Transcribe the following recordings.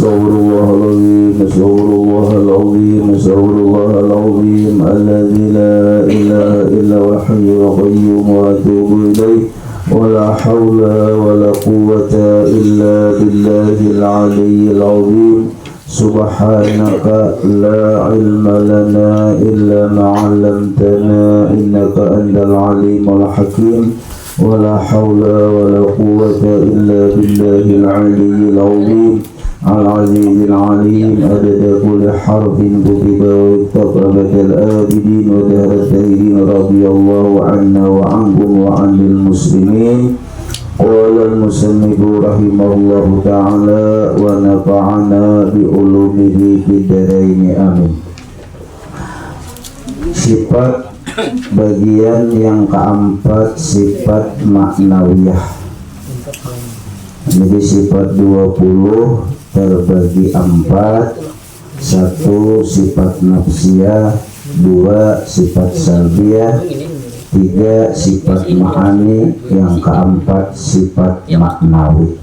Astaghfirullahaladzim, astaghfirullahaladzim, astaghfirullahaladzim, alladzi la ilaha illa huwal hayyul qayyum wa atubu ilaih. ولا حول ولا قوة إلا بالله العلي العظيم سبحانك لا علم لنا إلا ما علمتنا إنك أنت العليم الحكيم ولا حول ولا قوة إلا بالله العلي العظيم العزيز العليم عدد كل حرف كتب ويكتب أبد الآبدين ودهر الدائرين رضي الله عنا وعنكم وعن المسلمين. قال المصنف رحمه الله تعالى ونفعنا بعلومه في الدارين آمين. Sifat bagian yang keempat, sifat maknawiyah. Jadi sifat 20 terbagi 4. 1 sifat nafsiyah, 2 sifat salbiyah, 3 sifat ma'ani, yang keempat sifat maknawi.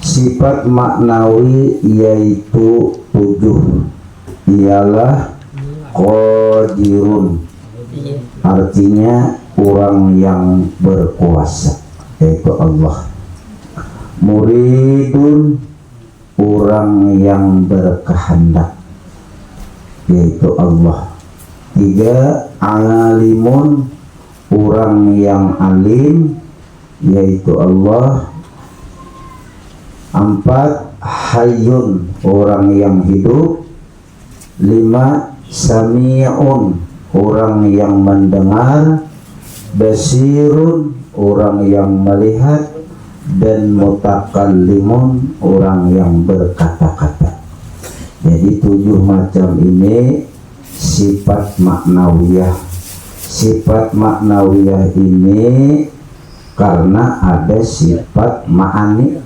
Sifat maknawi yaitu 7, ialah qadirun, artinya orang yang berkuasa, yaitu Allah. Muridun, orang yang berkehendak, yaitu Allah. 3 alimun, orang yang alim, yaitu Allah. 4 hayyun, orang yang hidup. 5 sami'un, orang yang mendengar. Basirun, orang yang melihat. Dan mutakallimun, orang yang berkata-kata. Jadi 7 macam ini sifat maknawiyah. Sifat maknawiyah ini karena ada sifat ma'ani.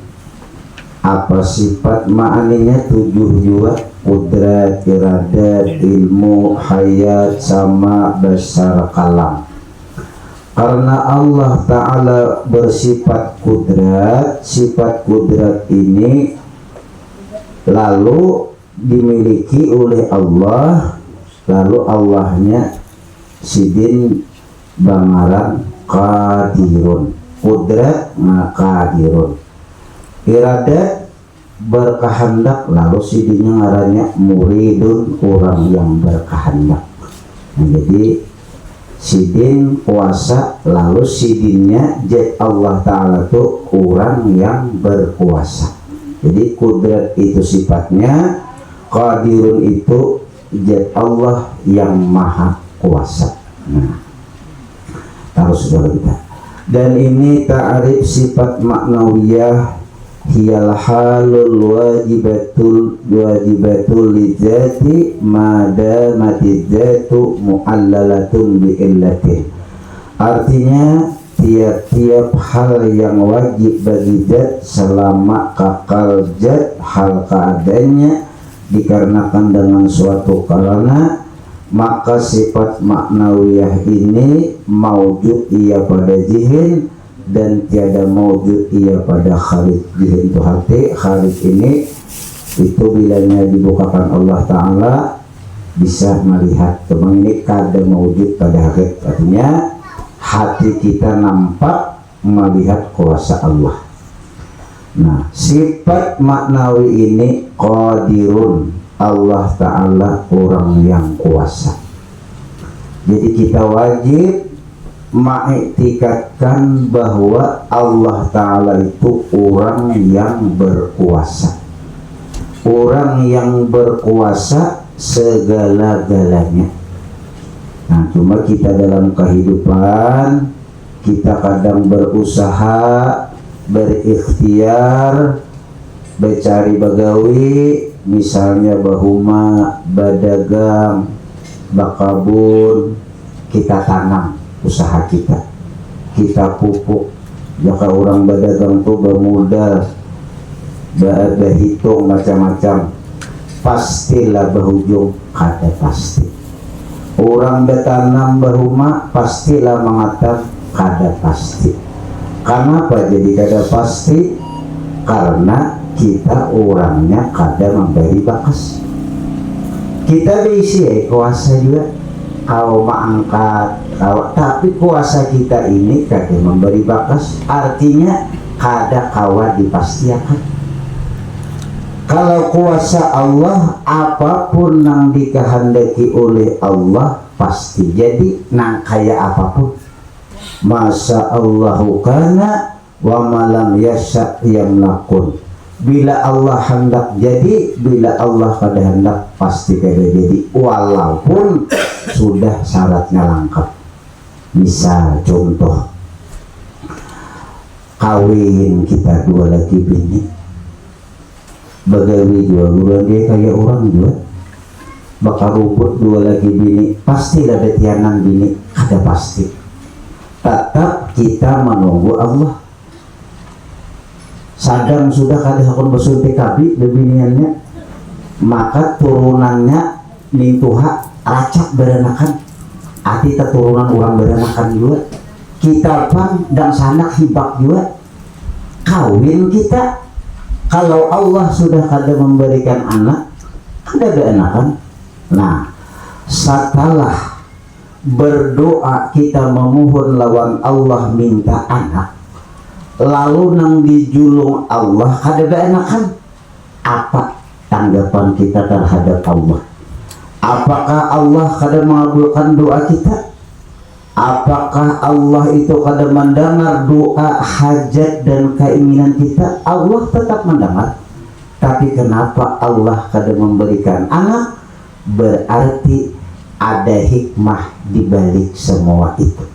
Apa sifat ma'aninya? 7 juga. Qudrat, iradat, ilmu, hayat, sama, besar, kalam. Karena Allah Ta'ala bersifat kudrat, sifat kudrat ini lalu dimiliki oleh Allah, lalu Allahnya sidin bangaran qadirun. Kudrat maka qadirun. Iradat berkehendak, lalu sidinnya ngarannya muridun, orang yang berkehendak. Nah, jadi sidin kuasa, lalu sidinnya zat Allah Ta'ala itu orang yang berkuasa. Jadi kudrat itu sifatnya, qadirun itu zat Allah yang maha kuasa. Nah, harus kita. Dan ini ta'arif sifat maknawiyah, hiyal halul wajibatul lidzati madamati dzatu mu'allalatun bi'illatin. Artinya tiap-tiap hal yang wajib bagi zat selama kakal zat hal keadaannya dikarenakan dengan suatu karena, maka sifat maknawiyah ini maujud ia pada zihin dan tiada maujud ia pada khalid. Zihin itu hati, khalid ini itu bilanya dibukakan Allah Ta'ala bisa melihat. Teman ini kada maujud pada hakikat, artinya hati kita nampak melihat kuasa Allah. Nah, sifat maknawi ini qadirun, Allah Ta'ala orang yang kuasa. Jadi kita wajib mengiktikadkan bahwa Allah Ta'ala itu orang yang berkuasa, orang yang berkuasa segala-galanya. Nah, cuma kita dalam kehidupan kita kadang berusaha, berikhtiar, bercari bagawi, misalnya bahuma, badagang, bakabun, kita tanam usaha kita pupuk. Jika orang berdagang tuh bermodal, berhitung macam-macam, pastilah berujung kada pasti. Orang bertanam berumah pastilah mengatakan kada pasti. Kenapa jadi kada pasti? Karena kita orangnya kadang memberi bakas. Kita bisa kuasa juga kau mengangkat tapi kuasa kita ini kadang memberi bakas, artinya kada kawa dipastiakan. Kalau kuasa Allah, apapun yang dikehendaki oleh Allah pasti jadi, nang kaya apapun. Masa Allahu kana wa malam yasha yamlakun. Bila Allah hendak jadi, bila Allah kada hendak pasti kada jadi, walaupun sudah syaratnya lengkap. Misal contoh, kawin kita dua lagi bini, bagawi dua dia kayak orang juga, bakal ruput dua lagi bini, pastilah betianan bini, ada pasti. Tetap kita menunggu Allah. Sadang sudah kada hakun bersuntik kabi bebiniannya, maka turunannya nintuha racak berenakan, arti keturunan orang berenakan juga. Kita pun dan sanak hibak juga kawin kita. Kalau Allah sudah kada memberikan anak, ada berenakan. Nah, setelah berdoa kita memohon lawan Allah minta anak, lalu nang dijulung Allah kada berenakan, apa tanggapan kita terhadap Allah? Apakah Allah kada mengabulkan doa kita? Apakah Allah itu kada mendengar doa hajat dan keinginan kita? Allah tetap mendengar. Tapi kenapa Allah kada memberikan anak? Berarti ada hikmah di balik semua itu.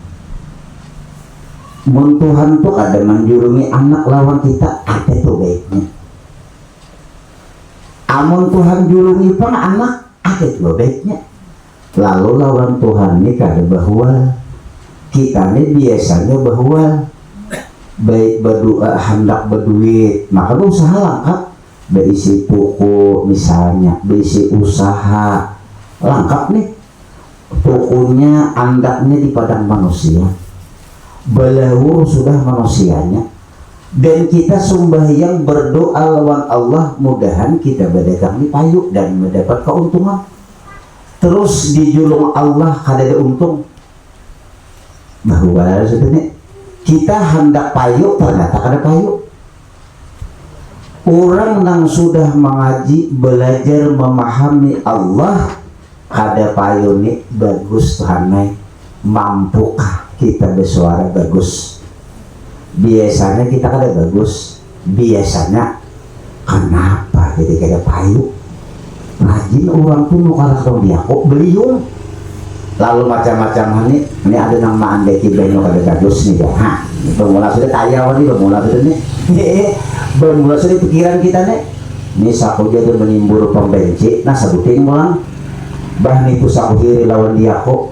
Mun Tuhan tuh kada menjurungi anak lawan kita, ada tuh baiknya. Amun Tuhan jurungi pun anak, ada juga baiknya. Lalu lawan Tuhan ini kada bahwa kita ini biasanya bahwa baik berdoa hendak berduit, maka usaha lengkap, berisi toko misalnya, berisi usaha lengkap nih, tokonya andaknya di padang manusia, belawur sudah manusianya, dan kita sembahyang berdoa lawan Allah, mudahan kita berdagang di payu dan mendapat keuntungan. Terus dijulung Allah kada ada untung, bahwa sebenarnya kita hendak payu ternyata kada payu. Orang yang sudah mengaji, belajar memahami Allah, kada payu nih bagus Tuhan, mampukah kita bersuara bagus? Biasanya kita kada bagus, biasanya kenapa jadi kada payu? Rajin orang pun nukalah dong dia kok beliung, lalu macam-macam ini ada nama anda kibeno kada bagus nih ya. Hah, bermula sudah kaya nih, bermula sudah nih, bermula sudah pikiran kita nih. Ini saku jadi menimbul pembenci, nah sebutin mulang, bah nih tuh saku kiri lawan dia kok.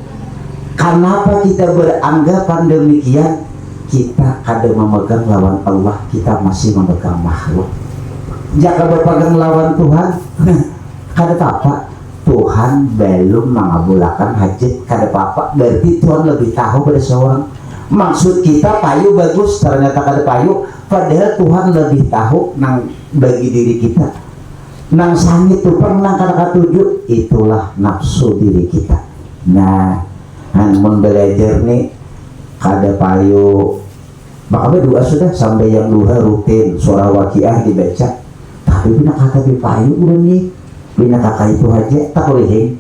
Kenapa kita beranggapan demikian? Kita kada memegang lawan Allah, kita masih memegang makhluk. Jika berpegang lawan Tuhan, kada apa-apa. Tuhan belum mengabulkan hajat, kada apa-apa. Berarti Tuhan lebih tahu pada seorang. Maksud kita payu bagus, ternyata kada payu. Padahal Tuhan lebih tahu nang bagi diri kita. Nang sangit itu pernah kada katuju, itulah nafsu diri kita. Nah, mun belajar nih kada payu, maka berdoa sudah sampai yang duha rutin surah waqiah dibaca. Tapi bina kata payu udah nih, bina kakak itu aja tak boleh,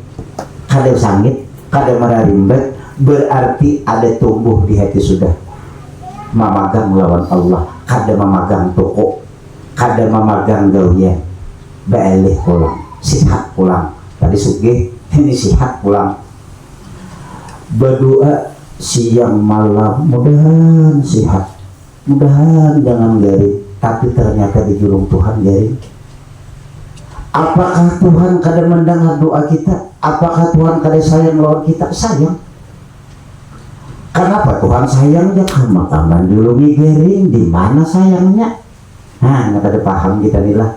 kada sangit, kada mararimbat, berarti ada tumbuh di hati sudah memagang melawan Allah, kada memagang toko, kada memagang gawian, balik pulang, sihat pulang. Tadi sugih, ini sihat pulang. Berdoa siang malam, mudahan sihat, mudahan jangan garing, tapi ternyata dijulung Tuhan garing. Apakah Tuhan kada mendengar doa kita? Apakah Tuhan kada sayang lawan kita? Sayang. Kenapa Tuhan sayang? Ya karena menjulungi garing, di mana sayangnya? Nah, nggak ada paham kita inilah.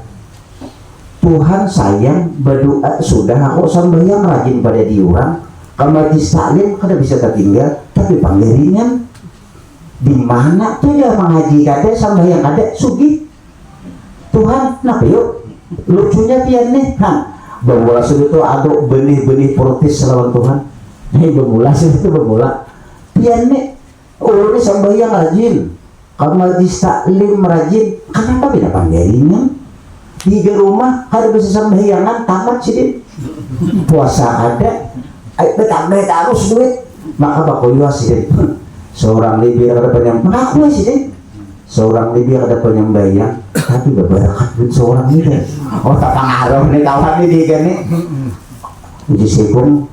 Tuhan sayang, berdoa sudah aku sembahyang rajin pada diurang. Kalau majlis taklim kada bisa tertinggal, tapi panggiringan di mana tuh ya mengaji kada sembahyang kada sugih. Tuhan nah yuk lucunya pian nih bermula itu ada benih-benih protes lawan Tuhan nih bermula itu bermula pian nih ulun ini sembahyang rajin kalau majlis taklim rajin kenapa beda panggilnya di rumah ada bisa sembahyangan tamat sih puasa ada betambah harus duit maka bakuyu sih seorang libya ada penyembah aku sih seorang libya ada penyembahyan tapi berberkat duit seorang ini oh tak pengaruh nih kawan ini kan nih uji sibung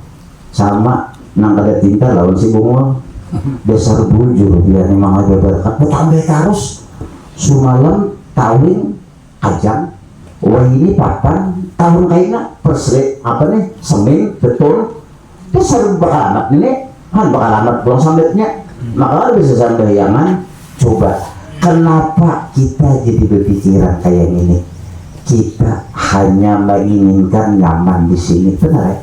sama nang ada tinta lawan si bungul dasar bujur dia memang ada berkat betambah terus semalam tawin ajang wah ini papan tahun kayaknya perslet apa nih semin betul itu sering bakal amat ini kan bakal amat pulang sambetnya maka bisa sembahyangan coba kenapa kita jadi berpikiran kayak gini kita hanya menginginkan nyaman di sini benar ya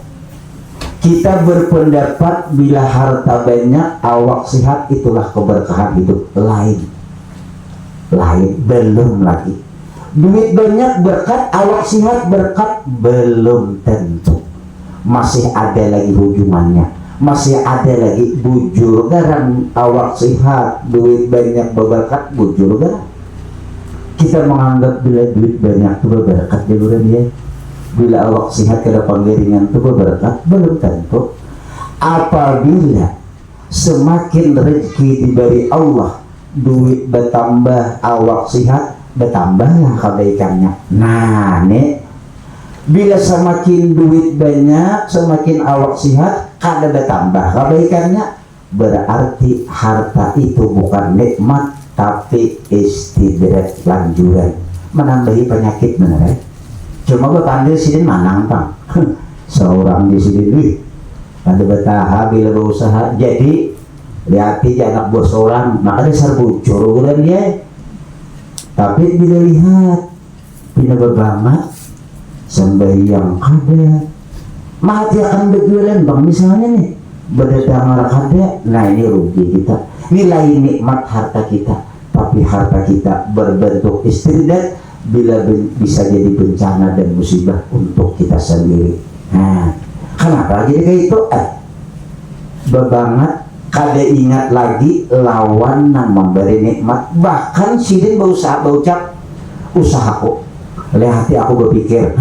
kita berpendapat bila harta banyak awak sehat itulah keberkahan hidup lain belum lagi duit banyak berkat awak sehat berkat belum tentu masih ada lagi hubungannya masih ada lagi bujur garam awak sehat duit banyak berkat bujur garam kita menganggap bila duit banyak itu berkat dulu dia bila awak sehat kada panggiringan itu berkat belum tentu apabila semakin rezeki diberi Allah duit bertambah awak sehat bertambahlah kebaikannya nah nih bila semakin duit banyak semakin awak sehat kada bertambah kebaikannya berarti harta itu bukan nikmat tapi istidrak lanjuran menambahi penyakit benar ya cuma berpanggil sini manang bang seorang di sini ada bertahap bila berusaha jadi lihati anak bos orang makanya serbu cururan dia tapi bila lihat bila berbanget sembahyang ada mati akan berjualan bang misalnya nih berdatang ada nah ini rugi kita nilai nikmat harta kita tapi harta kita berbentuk istidrak bila bisa jadi bencana dan musibah untuk kita sendiri nah kenapa jadi kayak itu bebanget kada ingat lagi lawan yang memberi nikmat bahkan sidin berucap usahaku oleh hati aku berpikir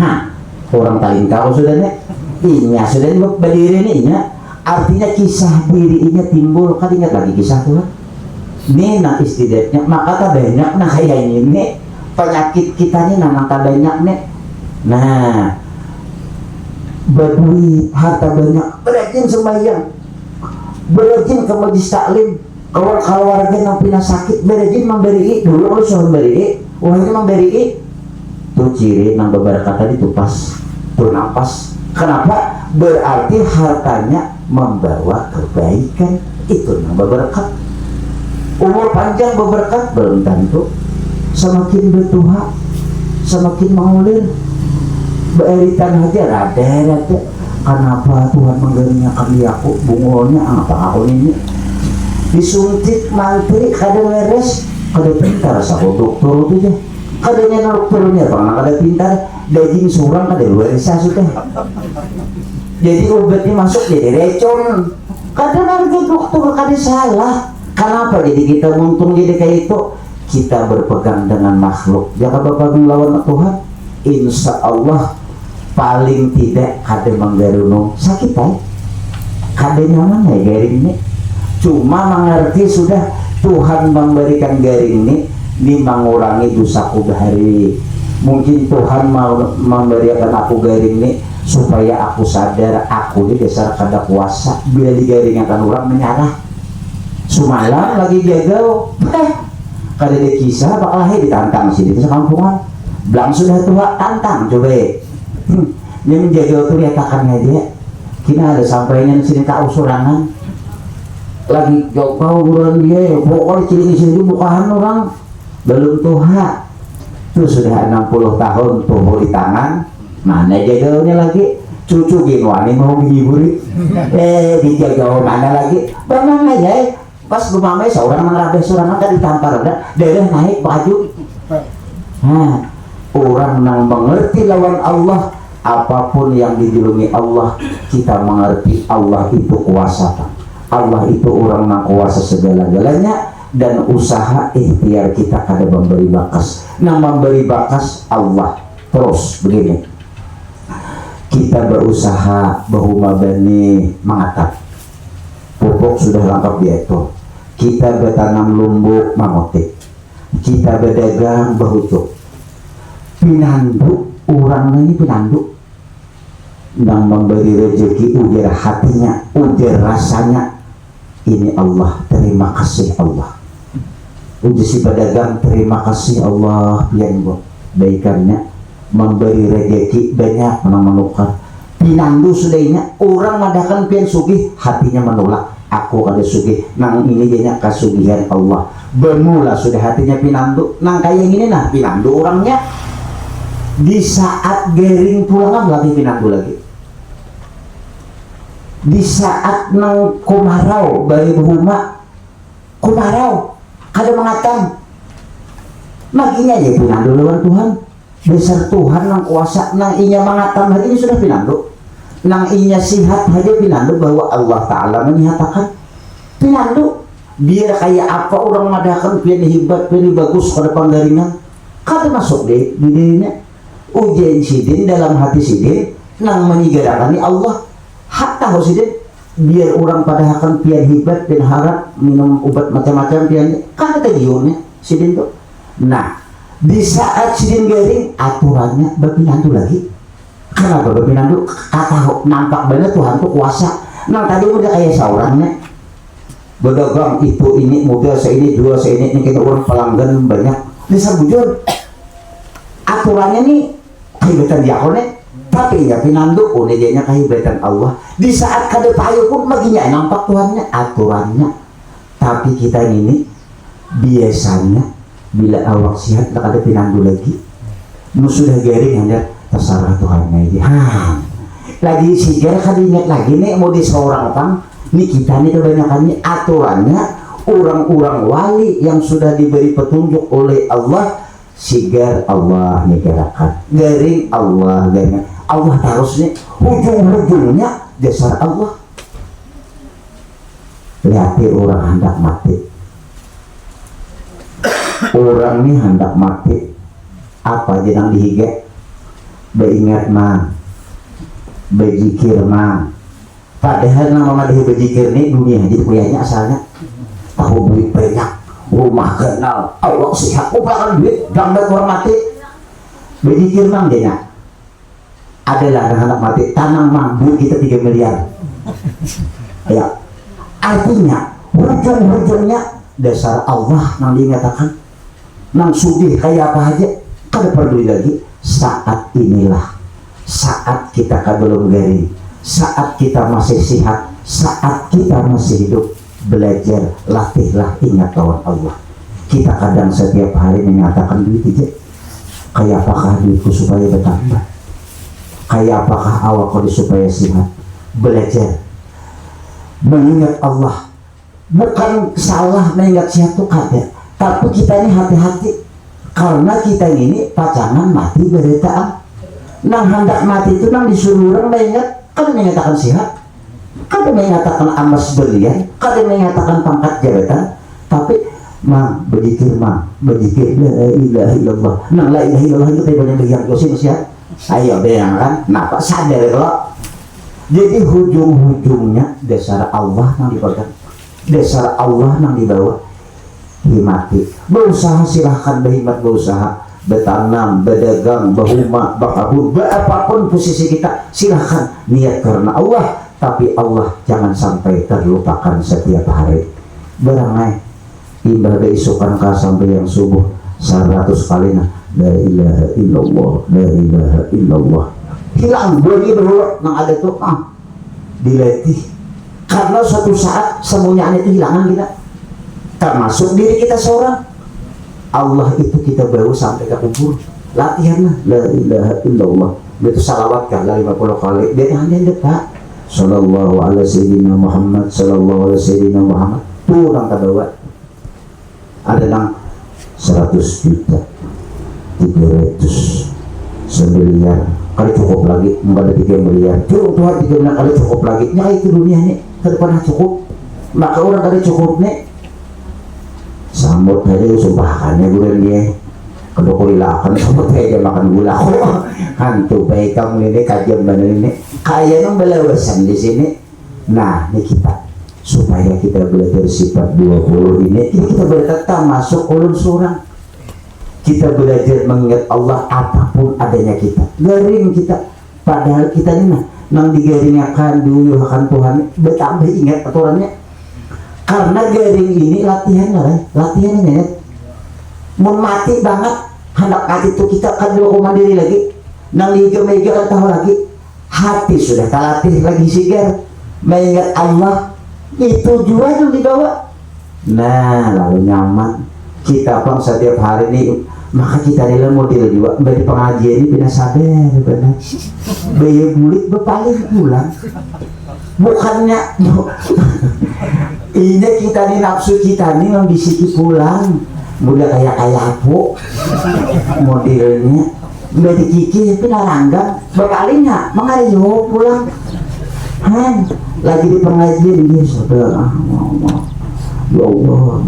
orang paling tahu sudah nih inya sudah berdiri nih inya artinya kisah dirinya timbul kan ingat lagi kisah Tuhan ini nah istidaknya maka tak banyak nah kayak ini penyakit kita nih nah tak banyak nih nah berduit harta banyak berajin sembahyang berajin ke majlis taklim kalau keluarga yang punya sakit berajin memberi dulu kalau sudah memberi wah ini memberi itu ciri nang beberapa tadi itu pas tuh nafas kenapa berarti hartanya membawa kebaikan itu nang berkat umur panjang berberkat belum tentu semakin bertuha semakin mengulir beeritan aja rada kenapa Tuhan menggaruniakan aku bungolnya apa aku ini disuntik mantri kada beres kada pintar sama dokter itu deh kadanya dokternya bang kada pintar daging surang kada luar biasa sudah jadi obatnya masuk jadi recon kadang harga dokter kada salah kenapa jadi kita untung jadi kayak itu kita berpegang dengan makhluk jangan berpegang lawan Tuhan insya Allah paling tidak kada menggarunu sakit kada nyaman ya garing ini cuma mengerti sudah Tuhan memberikan garing ini mengurangi dosaku bahari mungkin Tuhan mau memberikan aku garing ini supaya aku sadar aku ini dasar kada kuasa bila digaringkan orang menyerah semalam lagi gagal kada ada kisah bakal ditantang sini di kampungan bilang sudah tua tantang coba yang menjaga itu liatakannya dia kina ada sampainya di sini tak usurangan lagi jauh bulan dia pokoknya ciri sini bukan orang belum tua itu sudah 60 tahun tubuh di tangan mana jagaunya lagi cucu ginwani mau menghiburi dijaga mana lagi bang aja pas gumamai seorang mengrabe surangan tadi tampar ada daerah naik baju nah orang yang mengerti lawan Allah, apapun yang dijulungi Allah, kita mengerti Allah itu kuasa. Allah itu orang yang kuasa segala-galanya, dan usaha ikhtiar kita kada memberi bakas. Nah, memberi bakas Allah. Terus begini, kita berusaha bahuma bani mengatap, pupuk sudah lengkap itu. Kita bertanam lumbuk mamotik, kita berdagang bahucuk, pinandu orang ini pinandu yang memberi rezeki, ujar hatinya, ujar rasanya, ini Allah, terima kasih Allah. Ujar si pedagang, terima kasih Allah yang baikannya memberi rezeki banyak menukar. Pinandu sudahnya orang madakan pian sugih, hatinya menolak, aku kada sugih, nang ini jadinya kasugihan Allah. Bermula sudah hatinya pinandu, nang kayak gini nah pinandu orangnya. Di saat gering pulang lagi pinandu lagi. Di saat nang kumarau bari rumah kumarau kada mengatakan maginya aja pinandu lawan Tuhan. Besar Tuhan nang kuasa, nang inya mengatakan hari ini sudah pinandu, nang inya sihat aja pinandu bahwa Allah Ta'ala menyatakan pinandu. Biar kayak apa orang madakan pian hebat, pian bagus pada panggaringan, kada masuk deh di dirinya. Ujian sidin dalam hati sidin nang menyigarani Allah. Hatta sidin biar orang pada akan pian hebat, pian harap minum obat macam-macam pian kada tergiurnya sidin tuh. Nah, di saat sidin garing aturannya berpinandu lagi. Kenapa berpinandu? Kata nampak banget Tuhan tuh kuasa. Nah tadi udah kayak seorangnya berdagang itu ini model seini dua seini ini kita orang pelanggan banyak. Bisa bujur aturannya nih kehebatan diakonnya, tapi ya pinandu udah dianya kehebatan Allah. Di saat kada payu pun maginya nampak Tuhannya aturannya. Tapi kita ini biasanya bila awak sihat tak ada pinandu lagi, sudah garing hanya terserah Tuhan aja. Lagi sigar kan ingat lagi nih mau di seorang orang nih kita nih kebanyakannya aturannya orang-orang wali yang sudah diberi petunjuk oleh Allah. Sigar Allah nyegerakan, garing Allah garing Allah terusnya, ujung-ujungnya dasar Allah. Lihat orang hendak mati, orang ini hendak mati, apa jenang dihiga, beingat mah, bejikir mah. Padahal nama dia bejikir nih dunia jadi kuyanya asalnya tahu duit banyak, rumah kenal, Allah sihat, upakan duit, gambar orang mati. Bejikir mang dia adalah anak mati, tanam mambu kita 3 miliar. Ya, artinya ujung-ujungnya dasar Allah yang dinyatakan. Nang sugih kayak apa aja kada peduli lagi. Saat inilah saat kita belum garing, saat kita masih sehat, saat kita masih hidup, belajar, latihlah ingat lawan Allah. Kita kadang setiap hari menyatakan duit aja, kayak apakah duitku supaya bertambah, kayak apakah awakku supaya sehat. Belajar mengingat Allah, bukan salah mengingat sehat itu kada, tapi kita ini hati-hati karena kita ini pacangan mati beritaan. Nang hendak mati itu nang disuruh orang mengingat, kada mengatakan sehat, kada mengatakan amas berlian, kada mengatakan pangkat jabatan, tapi mang berzikir la ilaha illallah. Nang la ilaha illallah itu banyak yang dosa sehat. Ayo bayang kan, napa sadar kalau jadi hujung-hujungnya dasar Allah yang dipegang, dasar Allah yang dibawa. Himati, berusaha silahkan berhimmat, berusaha bertanam, berdagang, berumah, berkabut, apapun posisi kita silahkan niat karena Allah, tapi Allah jangan sampai terlupakan setiap hari. Berangai ibadah isukan kah sampai yang subuh 100 kali nah la ilaha illallah, la ilaha illallah. Hilang bagi berulak nang ada tuh dilatih karena suatu saat semuanya itu hilangan kita, termasuk diri kita seorang. Allah itu kita bawa sampai ke kubur, latihanlah la ilaha illallah. Itu salawat kala 50 kali dia hanya dekat sallallahu alaihi sayyidina Muhammad, sallallahu alaihi sayyidina Muhammad. Tuh orang terbawa ada nang 100 juta 300 1 miliar kali cukup lagi, enggak ada 3 miliar cukup Tuhan 3 miliar kali cukup lagi, nya itu dunia nih tidak pernah cukup, maka orang kali cukup nih sambut aja sumpahannya bulan dia kalau kulilakan sambut aja makan gula hantu baik kamu ini kajian bener ini kaya nang belawasan di sini. Nah ini kita supaya kita belajar sifat 20 ini kita berkata masuk ulun surang, kita belajar mengingat Allah apapun adanya kita garing kita, padahal kita ini nang digaringkan dulu akan Tuhan bertambah ingat aturannya, karena garing ini latihannya ya mau mati banget hendak hati itu kita kan dulu mandiri lagi nang liga-mega tahu lagi hati sudah terlatih lagi sigar mengingat Allah itu juga yang dibawa. Nah lalu nyaman kita pun setiap hari ini, maka kita dalam model juga dari pengajian ini bina sadar benar biaya bulik berpaling pulang bukannya ini kita nih nafsu kita nih yang bisiki pulang mudah kayak aku modelnya udah dikiki tapi naranggang berpalingnya mengayo pulang lagi di pengajian dia saudara ya Allah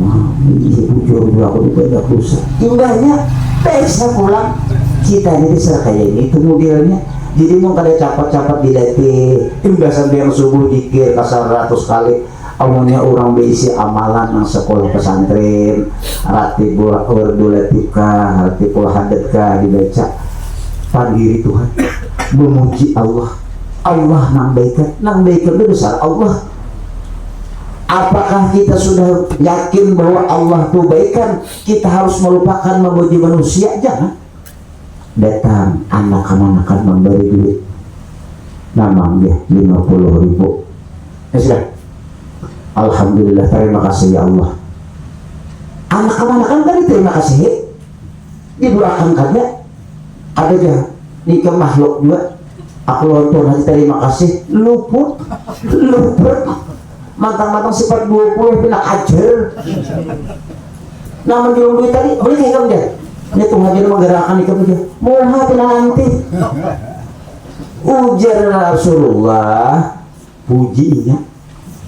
bujur aku dibanyak dosa timbanya bisa pulang kita ini bisa kayak ini itu modelnya. Jadi mau kada capat-capat dilatih timbah sampai yang subuh dikir kasar 100 kali awalnya orang berisi amalan yang sekolah pesantren rati bola werdulatika rati pola hadatka dibaca pandiri Tuhan memuji Allah nang baikan itu besar Allah. Apakah kita sudah yakin bahwa Allah itu baikan kita harus melupakan memuji manusia? Jangan. Datang anak-anak memberi duit namang dia 50.000 ya sudah alhamdulillah terima kasih ya Allah, anak-anak kan terima kasih didoakan kada ada aja nikah makhluk juga aku lontor hati terima kasih luput mantang-mantang sifat 20 pina ajar namun diung duit tadi boleh kayak kamu dia ini Tuhan dia menggerakkan ikam dia moha pina nanti ujar Rasulullah pujinya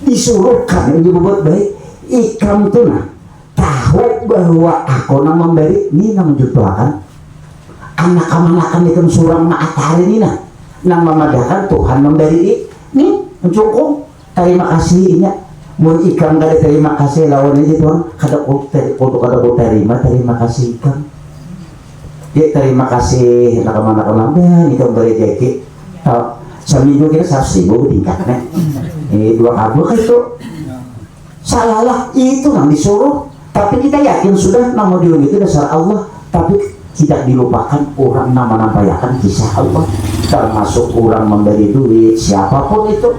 disuruhkan ini berbuat baik ikam tuh nah tahu bahwa aku nang memberi ini nang menjutuakan anak-anak ikam surang ma'atari ini nah nang memadakan Tuhan memberi ini mencukup terima kasihnya mau ikam dari terima kasih lawan aja Tuhan kada ku terima kasih ikam dia terima kasih anak-anak dan ikam beri jeki seminggu kita 100.000 tingkatnya ini 2 kabel itu salah itu nang disuruh tapi kita yakin sudah nama diung itu dasar Allah tapi tidak dilupakan orang nama-nampayakan kisah Allah termasuk orang memberi duit siapapun itu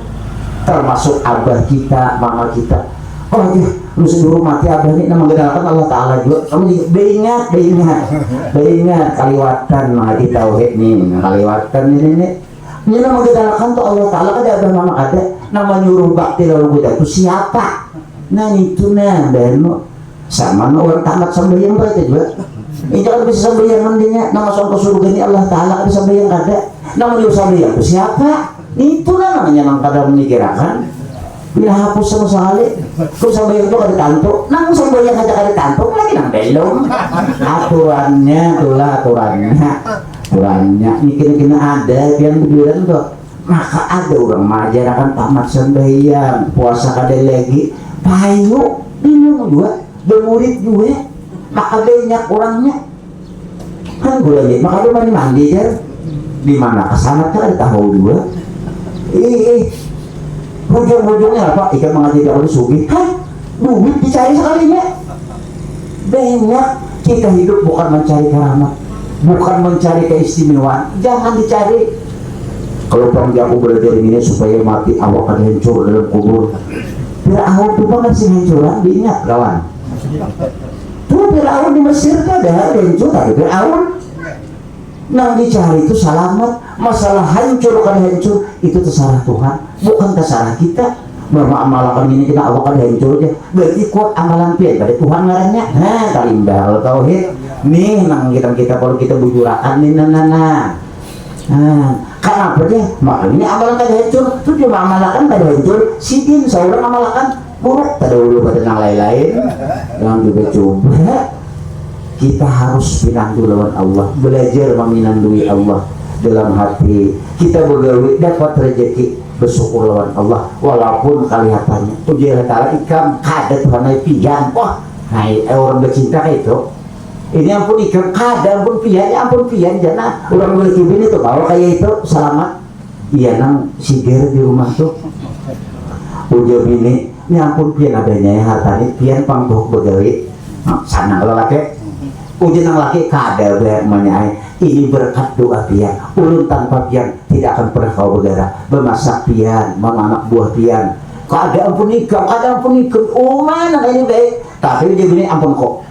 termasuk abah kita, mama kita oh iya, lu seluruh mati abah ini nama menggunakan Allah Ta'ala juga kamu juga beingat kaliwatan mengaji tauhid nih kaliwatan ini nama menggunakan tuh Allah Ta'ala ada abah mama ada nama nyuruh bakti lalu budak itu siapa nah itu nah dan sama orang tamat sembahyang berarti juga ini jangan bisa sembahyang nantinya nama soal surga ini Allah Ta'ala ada sembahyang ada nama nyuruh sembahyang itu siapa itu namanya nang kadang memikirkan bila hapus sama sekali kau sampai itu kada tanto nang sampai yang kada tanto lagi nang belum aturannya mikir-mikir ada yang beneran tuh maka ada orang masyarakat tamat sembahyang puasa kada lagi payu bingung juga bermurid juga maka banyak orangnya kan gue lagi maka dia mandi kan di mana kesana kan tahu juga ujung-ujungnya apa? Ikan mengaji dakwah sugi. Duit dicari sekalinya. Banyak kita hidup bukan mencari keramat, bukan mencari keistimewaan. Jangan dicari. Kalau panggil aku belajar ini supaya mati awak akan hancur dalam kubur. Fir'aun itu banget sih hancuran, diingat kawan. Tuh Fir'aun di Mesir kan ada hancur, tapi Fir'aun nang dicari itu selamat, masalah hancur kan hancur itu terserah Tuhan, bukan terserah kita. Beramalkan ini kita awak kan hancur aja, berarti kuat amalan pian dari Tuhan ngarannya. Nah kalimbal tauhid nih nang kita kalau kita bujurakan nih Kenapa dia? Makanya amalan kada hancur, tu dia amalkan kada hancur, sidin seorang amalkan buruk, kada dulu pada yang lain-lain, yang juga coba. Kita harus pinandu lawan Allah, belajar meminandui Allah dalam hati. Kita bergawe dapat rezeki, bersyukur lawan Allah, walaupun kelihatannya ujian antara ikam kada Tuhan pian, wah, hai orang bercinta itu. Ini ampun ikan kada, ampun pian jana orang beli kibin itu kalau kayak itu selamat. Iya nang siger di rumah tuh. Ujian ini ampun pian adanya ya hartanya pian pangkuh begawe. Sana kalau laki, ujian nang laki kada bermanyai. Ini berkat doa pian. Ulun tanpa pian tidak akan pernah kau bergerak. Memasak pian, memanak buah pian. Kada ampun ikan. Oh mana ini baik. Tapi dia bini ampun kok.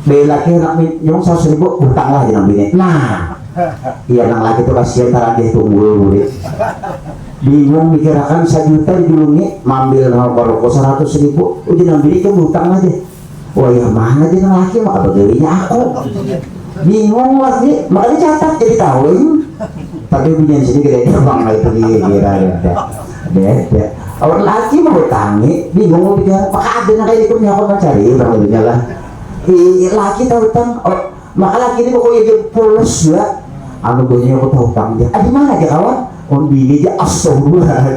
Bela laki nak nyong 100.000 utanglah jangan bini. Nah, iya nang laki itu kasihan taran dia tunggu bingung mikirakan 1 juta didulungi mambil nama baroko 100.000 udah nang bini kan utang aja. Wah ya mana dia nang laki maka bagainya aku bingung lagi makanya catat jadi tahu ini. Tapi bini sini gede bang itu dikira beda. Orang laki mau utangi bingung dia maka ada nang kayak itu aku mencari orang lebihnya lah. Laki tahu utang, maka laki ini pokoknya dia polos ya. Anu banyak aku tahu utang dia. Di mana aja kawan? On bini dia astagfirullah.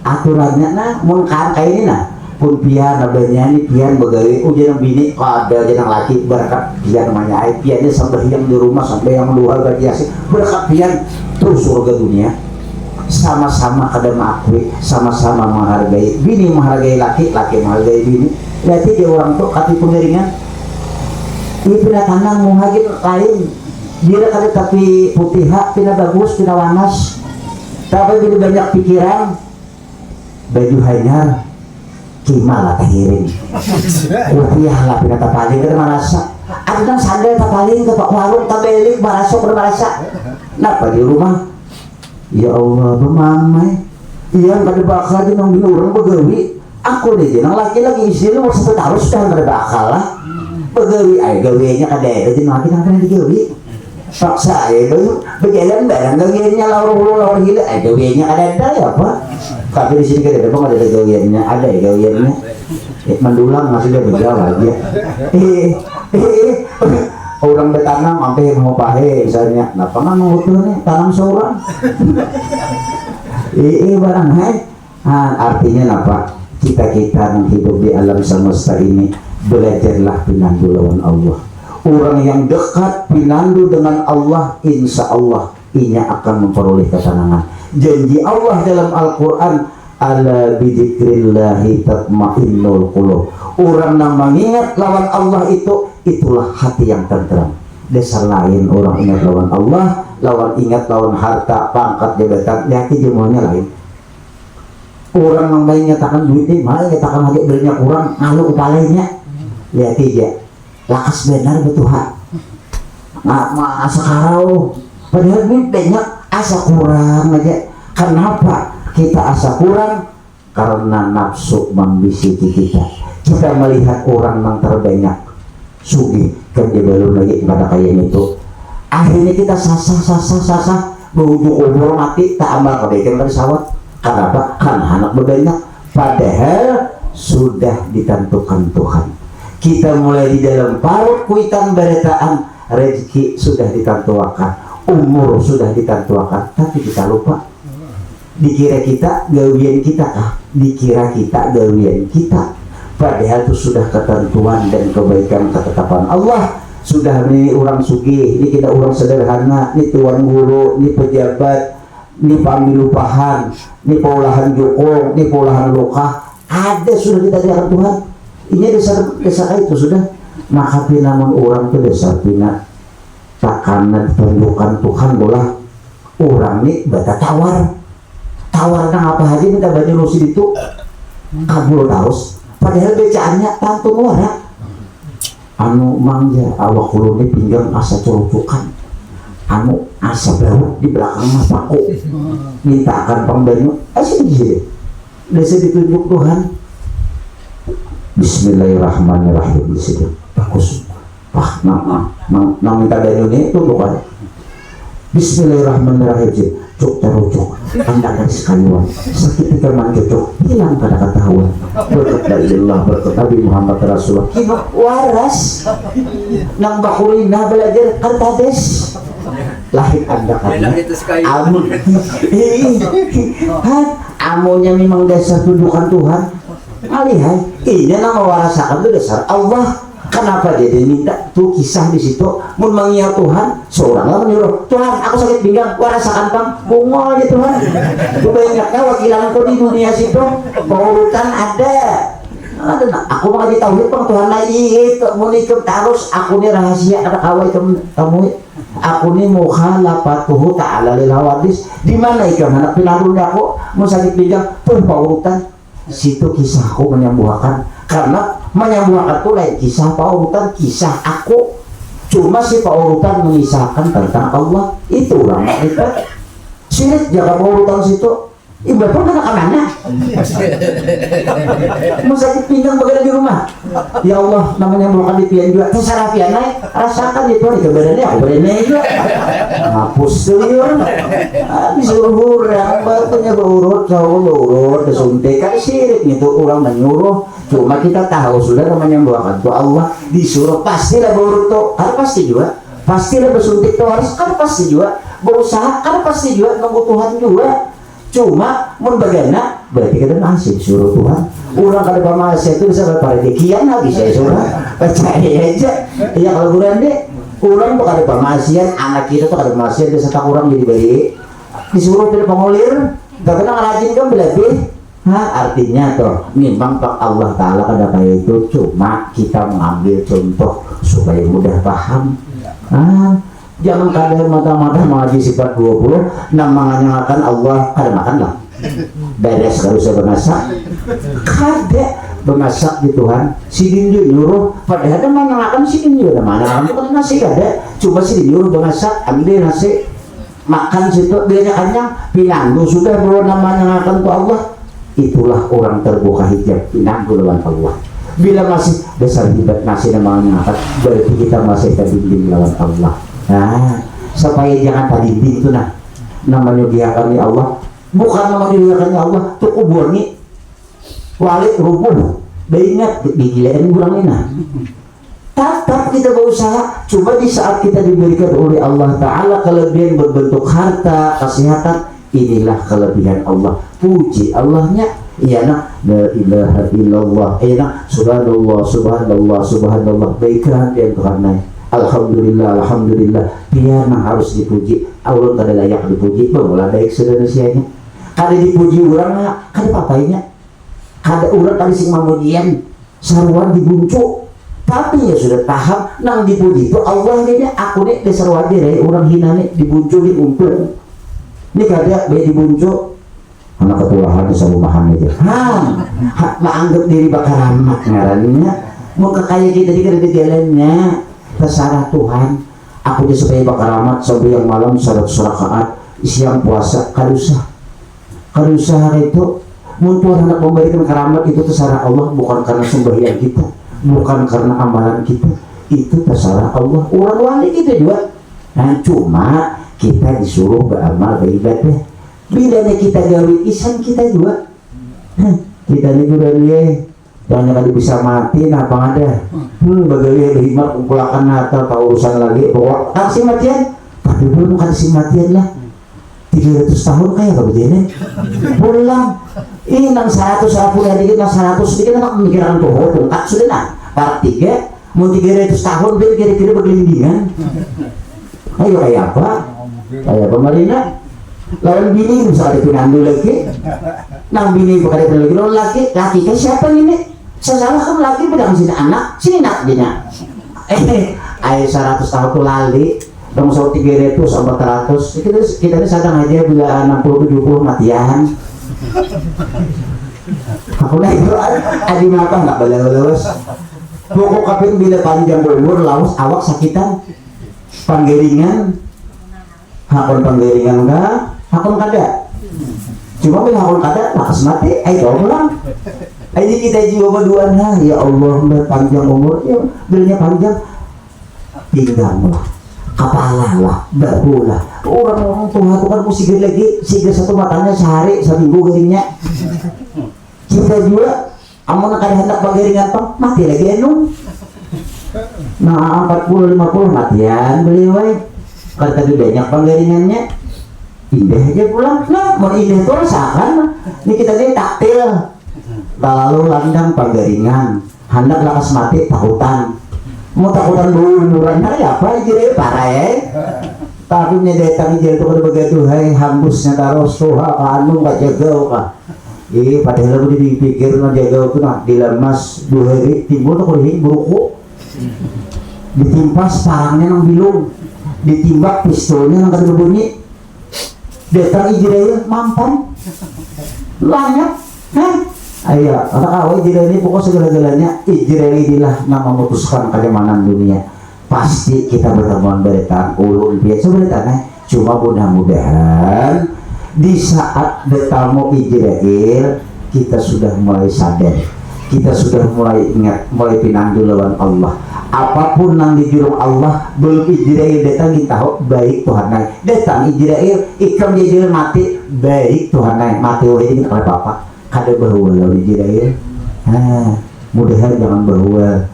Aturannya nah, mau kayak ini nah. Pun pian adanya ini pian begawe ujian bini ada jenang laki berkat pian namanya ai piannya sampai yang di rumah sampai yang luar berhiasi berkat pian terus surga dunia. Sama-sama kada mengakui, sama-sama menghargai. Bini menghargai laki, laki menghargai bini. Berarti dia orang tuh kati pengiringan ini pindah tanang muhajir lain dia kali tapi putih pindah bagus, pindah wanas tapi jadi banyak pikiran baju hanyar kimal lah tahirin putih lah pindah tapaling kita merasa ada kan sandal tapaling ke pak warung tabelik marasok ke merasa kenapa di rumah ya Allah bemamai iya kada bakal di nang orang begawi aku nih jenang laki-laki istri lu mau satu tahun sudah ada bakal lah begawi ay gawinya kada ada jenang laki nang pernah digawi paksa ay berjalan barang gawiannya lawar gila ay gawiannya kada ada ya apa tapi di sini kada ada bang ada gawiannya ada ya gawiannya mendulang masih dia berjalan ya orang bertanam sampai mau pahe misalnya kenapa nggak mau nih tanam seorang barang hai artinya apa kita yang hidup di alam semesta ini belajarlah pinandu lawan Allah. Orang yang dekat pinandu dengan Allah, insya Allah inya akan memperoleh ketenangan. Janji Allah dalam Al-Quran, ala bidzikrillahi tatmainnul qulub. Orang yang mengingat lawan Allah itulah hati yang tenteram. Dasar lain orang ingat lawan Allah, ingat lawan harta, pangkat, jabatan, hati jumlahnya lain. Orang yang lain nyatakan duitnya malah nyatakan lagi belinya kurang ngalu kepalanya lihat aja lakas benar betul asa karau padahal duit banyak asa kurang aja. Kenapa kita asa kurang? Karena nafsu membisiki kita melihat orang yang terbanyak sugih kan dia belum lagi pada kayak itu akhirnya kita sasah berujuk umur mati tak amal kebaikan bersawat. Kenapa? Karena anak berbanyak padahal sudah ditentukan Tuhan. Kita mulai di dalam parut kuitan beretaan rezeki sudah ditentukan, umur sudah ditentukan, tapi kita lupa. Dikira kita gawian kita dikira kita gawian kita, padahal itu sudah ketentuan dan kebaikan ketetapan Allah. Sudah ini orang sugih, ini kita orang sederhana, ini tuan guru, ini pejabat, ini pamilupahan, ini polahan jokong, ini polahan lokah, ada sudah kita diakan Tuhan. Ini desa itu sudah. Maka namun orang itu desa pina takkan ditunjukkan Tuhan bola orang ini bata tawar nang apa aja minta baju lusi itu kabul taus. Padahal becaannya tantung wara anu mangja awak kuluni pinggang asa curucukan anu asa bau di belakang mas paku minta akan pembanyu asik di sini desa ditunjuk Tuhan. Bismillahirrahmanirrahim di sini bagus. Wah, nang minta banyu ini itu bukan Bismillahirrahmanirrahim. Cuk terucuk, anda dari sekalian sakit teman cuk, hilang pada ketahuan. Berkat dari Allah, berkat Nabi Muhammad Rasulullah. Kita waras, nang bakulina belajar kartades. Lahir anda kan? Amun, amunnya memang dasar tuduhan Tuhan. Alihai, ini nama warasakan itu dasar Allah. Kenapa jadi minta tuh kisah di situ? Mun mengiya Tuhan, seorang lah menyuruh Tuhan, aku sakit pinggang, warasakan Bang, bungol aja Tuhan. Itu banyaknya wakilanku di dunia situ, pengurutan ada. Aku mau kasih tahu Bang Tuhan lagi itu mau ikut terus. Aku ini rahasia ada kawai kamu. Aku ini mukhalafatuhu ta'ala lil hawadis. Di mana ikan anak pinarun aku mau sakit pinggang, tuh pengurutan. Situ kisahku menyembuhkan, karena menyembuhkan itu lain kisah paurutan, kisah aku. Cuma si paurutan mengisahkan tentang Allah. Itu orang itu sirik jaga paurutan situ. Ibadah pun anak-anaknya mau sakit pinggang bagaimana di rumah. Ya Allah, namanya menyembuhkan di pian juga. Terserah pian naik, rasakan itu di kebadannya. Aku berenai juga ngapus tuh yun. Disuruh orang batunya berurut, jauh berurut, disuntik kan sirik itu orang menyuruh. Cuma kita tahu sudah namanya menyembuhkan itu Allah disuruh pastilah berurut tuh, harus pasti juga. Pastilah bersuntik tuh harus kan pasti juga. Berusaha kan pasti juga, nunggu Tuhan juga. Cuma mun bagaimana berarti kita masih suruh Tuhan. Orang kalau pemahasnya itu bisa berparti kian lagi saya suruh percaya aja. Ya kalau bulan deh orang tuh kada pemahasian, anak kita tuh kada pemahasian dia setak orang jadi baik disuruh pilih pengulir gak kena ngerajin kan lebih. Artinya tuh memang Pak Allah Ta'ala kada kayak itu, cuma kita mengambil contoh supaya mudah paham. Jangan kadang mata-mata mengaji sifat 20 namanya Allah kada makan lah beres kalau saya bermasak kada bermasak di Tuhan si dindu nyuruh padahal ada menyenangkan si dindu ada mana itu kan nasi kada cuma si dindu bermasak ambil nasi makan situ dia kenyang pinanggu sudah belum namanya menyenangkan tuh Allah. Itulah orang terbuka hijab pinanggu lawan Allah. Bila masih dasar hibat nasi namanya menyenangkan berarti kita masih terbimbing lawan Allah. Nah, supaya jangan tadi itu namanya diakan Allah, bukan namanya diakan Allah, tuh kubur nih, walik rubuh, ingat digilain kurang ini. Tetap kita berusaha, cuma di saat kita diberikan oleh Allah Ta'ala kelebihan berbentuk harta, kesehatan, inilah kelebihan Allah. Puji Allahnya, iya nak, la ilaha illallah, iya nak, subhanallah, subhanallah, subhanallah, baiklah dia Tuhan. Alhamdulillah, alhamdulillah. Dia memang harus dipuji. Allah kada layak dipuji. Barulah baik sedemikiannya. Kada dipuji orang, kada papainya. Kada orang kada sing mamudian. Saruan dibuncu. Tapi ya sudah paham. Nang dipuji itu Allah ini aku nih desaruan dia orang hina nih dibuncu diumpul. Ini kada baik dibuncu. Anak ketulahan di sarumahan aja. Menganggap diri bakal ramah ngarannya. Muka kaya kita di kada jalannya. Terserah Tuhan. Aku dia supaya bakaramat sampai yang malam salat surakaat siang puasa kadusah itu muncul anak memberikan keramat itu terserah Allah, bukan karena sembahyang kita, bukan karena amalan kita, itu terserah Allah. Orang wali kita juga. Nah cuma kita disuruh beramal beribadah. Bila kita gawe isan kita juga. Kita ini juga dia jangan kali bisa mati, apa ada? Bagaimana hikmat kumpulkan natal tahu urusan lagi. Bawa kasih matian, tapi belum kasih matian lah. 300 tahun kayak begini. Pulang. Ini nang 100 ya dikit, nang 100 dikit nak memikirkan tuh, bongkak sudah nak. Part 3, mau 300 tahun dia kira-kira bergelindingan. Ayo kayak apa? Kayak pemerintah. Lawan bini bisa ada pinandu lagi. Nang bini bukan ada lagi. Lawan laki kan siapa ini? Sesalah kan laki pedang sini anak, sini nak dia. Ayo 100 tahun tu lali, dong 300 400. Kita ni sadang aja bila 60-70 matian. Aku naik adi mata nggak balas. Pokok kaping bila panjang umur lawas awak sakitan, panggeringan, hakon panggeringan enggak, hakon kada. Cuma bila hakon kada, lakas mati, ayo pulang. Ini kita jiwa berduaan, ya Allah, panjang umur, ya bilanya panjang, pinggang lah, kepala lah, bahu lah, orang tua itu kan mesti lagi siga satu matanya sehari seminggu garingnya. Kita juga amun kada hendak pagaringan pang mati lagi anu. Nah 40-50 matian beliau kan tadi banyak pagaringannya. Indah aja pulang. Nah mau indah itu rasakan. Ini kita ini taktil. Lalu landang pagaringan. Hendak lakas mati takutan. Mau takutan buluran ya apa jadi parah ya. Tapi datang jadi itu kada begitu hai hambusnya taros tuha anu gak jaga kah. Padahal aku dipikir na jaga aku nak dilemas 2 hari timbul aku dihin buruku ditimpas parangnya nang bilung ditimbak pistolnya nang kada bunyi datang ijiraya mampan banyak ayo anak awal ijiraya ini pokok segala-galanya ijiraya inilah yang memutuskan kenyamanan dunia. Pasti kita bertemuan berita ulun biasa beritanya cuma mudah-mudahan di saat bertamu Israel kita sudah mulai sadar, kita sudah mulai ingat, mulai pinanggul lawan Allah. Apapun yang dijurung Allah belum Israel datang kita tahu baik Tuhan naik datang Israel ikam Israel mati baik Tuhan naik mati oleh ini oleh Bapak kada bahwa lawan Israel. Mudahan jangan bahwa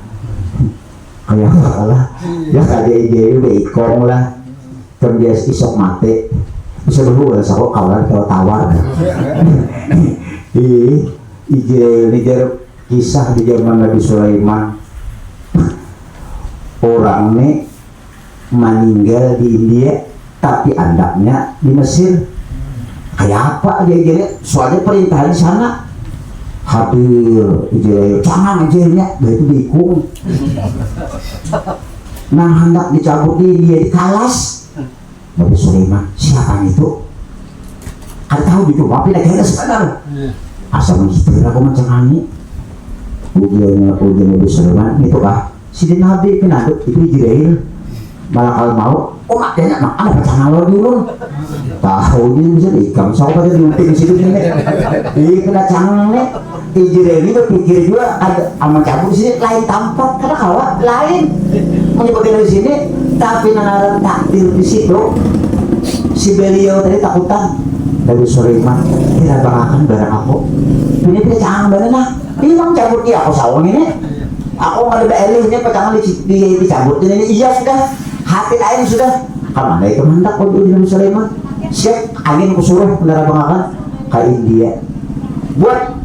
kayak apa lah ya kada Israel udah ikong lah kebias isok mati bisa dulu ya sama kawan kalau tawar Israel ini kisah di zaman Nabi Sulaiman orang ini meninggal di India tapi andaknya di Mesir. Kayak apa dia jadi soalnya perintah di sana hadir Israel jangan Israelnya itu diikung. Nah hendak dicabut dia dikalas Nabi Sulaiman siapa itu? Kan tahu gitu tapi lagi ada sebenarnya asal menghibur aku mencengani ujiannya Nabi Sulaiman itu kah si Nabi penaduk itu Israel malah kalau mau makanya ada pacangan lo dulu tahu dia bisa ikam so pada diunting situ ini kena cangang nih Israel itu pikir juga ada aman cabut sini lain tampak karena kawan lain menyebabkan dari sini tapi nangaran takdir di situ si beliau tadi takutan Nabi Sulaiman tidak bakakan barang aku ini cangang barang lah ini memang cabut dia aku sawang ini aku nggak ada elihnya pacangan dicabut ini iya sudah hati lain sudah kemana itu hendak untuk Nabi Sulaiman siap angin kusuruh benar bangakan ke India buat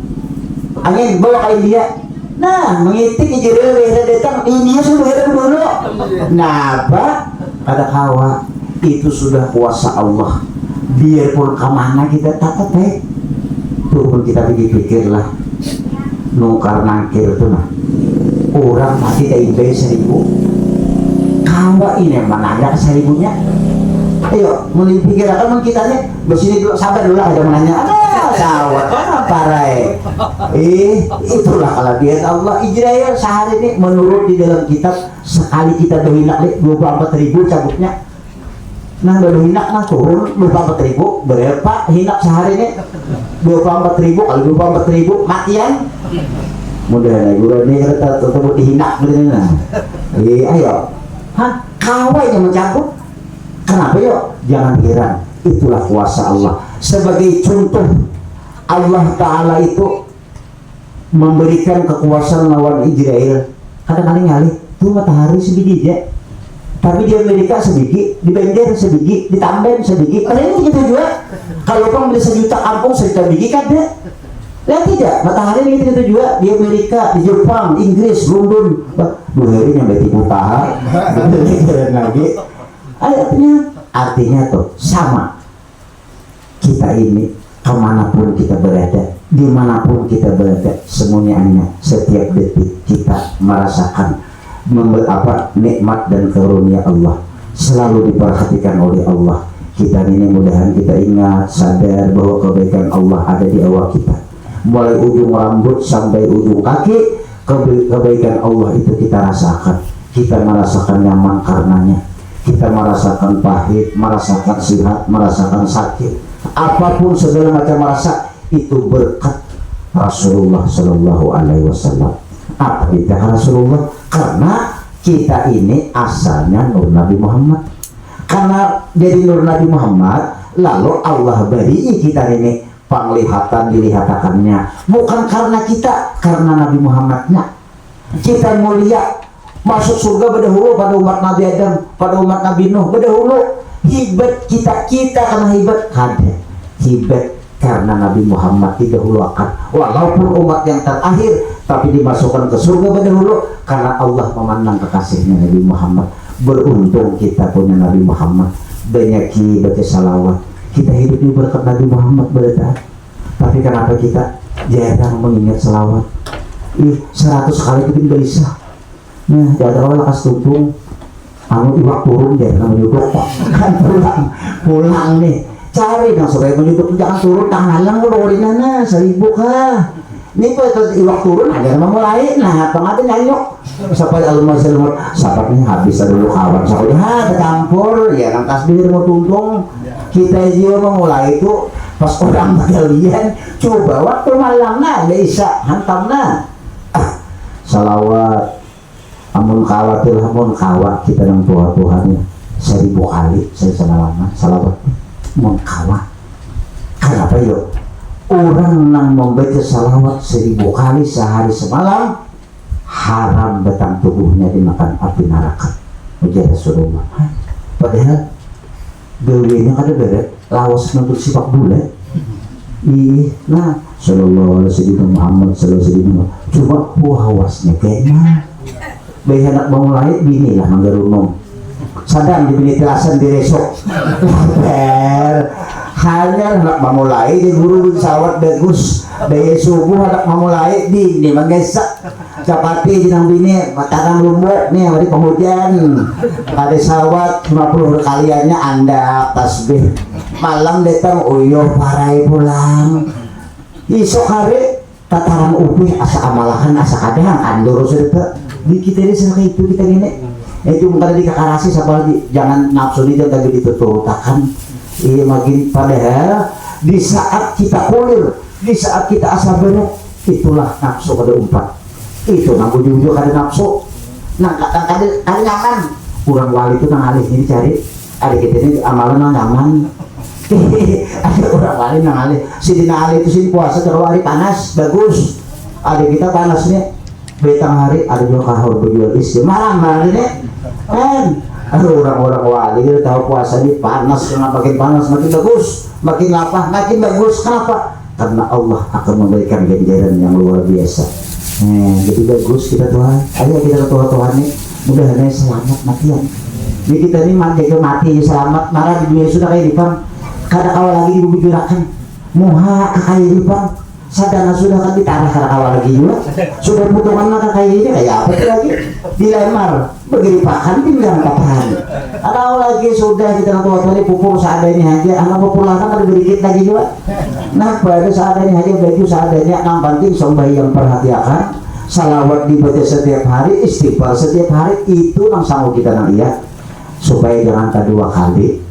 angin bawa ke India. Nah mengitik Israel datang India sudah ada dulu. Nah apa kata kawa itu sudah kuasa Allah biarpun kemana kita tatap tuh pun kita pikir-pikirlah nungkar nangkir itu nah orang mati dari 1000 kawa ini mana ada 1000-nya. Ayo mulai pikirkan kita nih bersini dulu sabar dulu ada menanya ada sawat parai itulah kalau dia Allah Israel sehari ini menurut di dalam kitab sekali kita berhinak 24.000 cabutnya. Nah berhinak mah turun 24.000 berapa hinak sehari ini 24.000 kali 24.000 matian mudah guru ini kita tetap dihinak begini nah ayo kawai yang mencabut kenapa yuk jangan heran itulah kuasa Allah. Sebagai contoh Allah Ta'ala itu memberikan kekuasaan lawan Israel kadang-kadang ngalih tuh matahari sebiji ya tapi di Amerika sebiji di Banjar sebiji di Tamben sebiji padahal ini gitu juga kalau pun beli 1 juta kampung 1 juta biji kan deh ya tidak matahari ini gitu juga di Amerika di Jepang Inggris London 2 hari nyampe tipu tahap lagi artinya tuh sama kita ini kemanapun kita berada dimanapun kita berada semuanya setiap detik kita merasakan nikmat dan karunia Allah selalu diperhatikan oleh Allah. Kita ini mudahan kita ingat sadar bahwa kebaikan Allah ada di awal kita mulai ujung rambut sampai ujung kaki kebaikan Allah itu kita rasakan. Kita merasakan nyaman karenanya kita merasakan pahit, merasakan sehat, merasakan sakit apapun segala macam rasa itu berkat Rasulullah Shallallahu Alaihi Wasallam. Apa kita Rasulullah? Karena kita ini asalnya Nur Nabi Muhammad. karena jadi nur Nabi Muhammad, lalu Allah beri kita ini penglihatan dilihatakannya, bukan karena kita, karena Nabi Muhammadnya. Kita mulia masuk surga berdahulu pada umat Nabi Adam, pada umat Nabi Nuh berdahulu. Hibat kita karena hibat ada hibat karena Nabi Muhammad didahulukan, walaupun umat yang terakhir tapi dimasukkan ke surga berdahulu karena Allah memandang kekasihnya Nabi Muhammad. Beruntung kita punya Nabi Muhammad, banyak baca salawat, kita hidup di berkat Nabi Muhammad berada. Tapi kenapa kita jarang mengingat salawat? 100 kali itu bisa. Nah, ada orang lekas tumpung iwak turun deh, kamu duduk kan pulang nih, cari dong supaya menyuduk, jangan turun tangan lang urin na 1,000 kah ini po ito iwak turun ada naman mulai nah pangatin nyanyok sampai alumah sahabatnya habis na dulu kawan sahabat tercampur ya nang tasbih mo tuntung kita juga memulai itu pas orang bagalian coba waktu malam na ada isa hantam na salawat amun khawatir amun kawat kita nang Tuhan 1,000 kali saya lama salawat mun kawat kenapa yuk orang nang membaca salawat 1,000 kali sehari semalam haram datang tubuhnya dimakan api neraka ujar Rasulullah. Padahal gawinya kada beret lawas untuk sifat bule nah sallallahu alaihi Muhammad sallallahu alaihi wasallam coba hawasnya kayaknya bayi anak memulai bini lah manggarunong sadang dibini telasan diresok hanya anak memulai di guru sawat bagus daya subuh anak memulai bini manggesak capati dinang bini matang lumbuk nih hari penghujan ada sawat 50 kaliannya anda tasbih malam datang uyuh parai pulang isok hari tataran upih asa amalahan asa kadang andor sudah di kita ini sama itu kita gini itu bukan dikakarasi siapa lagi jangan nafsu ini jangan ditututakan makin padahal di saat kita kulir di saat kita asa benar itulah nafsu pada umpat itu nang ujung-ujung ada nafsu nang ada nyaman kurang wali itu nang alih ini cari ada kita ini amalan nang nyaman ada orang wali nang alih sidina alih itu sini puasa terlalu hari panas bagus ada kita panasnya betang hari ada juga kahor berjual istri malam ini kan ada orang-orang wali tahu puasa ini panas karena makin panas makin bagus makin lapar makin bagus kenapa? Karena Allah akan memberikan ganjaran yang luar biasa. Jadi bagus kita Tuhan ayo kita ke Tuhan nih mudah-mudahan selamat matian ini kita ini mati selamat marah di dunia sudah kayak dipang kada awal lagi dibicarakan muha kayak dipang sadana sudah kan ditarah kada awal lagi juga sudah potongan maka kayak ini kayak apa lagi dilemar begeripakan tinggal kapan ada awal lagi sudah kita Tuhan ini pupur seadanya aja anak populasi ada sedikit lagi juga nah pada seadanya aja baju seadanya yang penting sembahyang perhatikan salawat dibaca setiap hari istighfar setiap hari itu yang sanggup kita nang iya supaya jangan kedua kali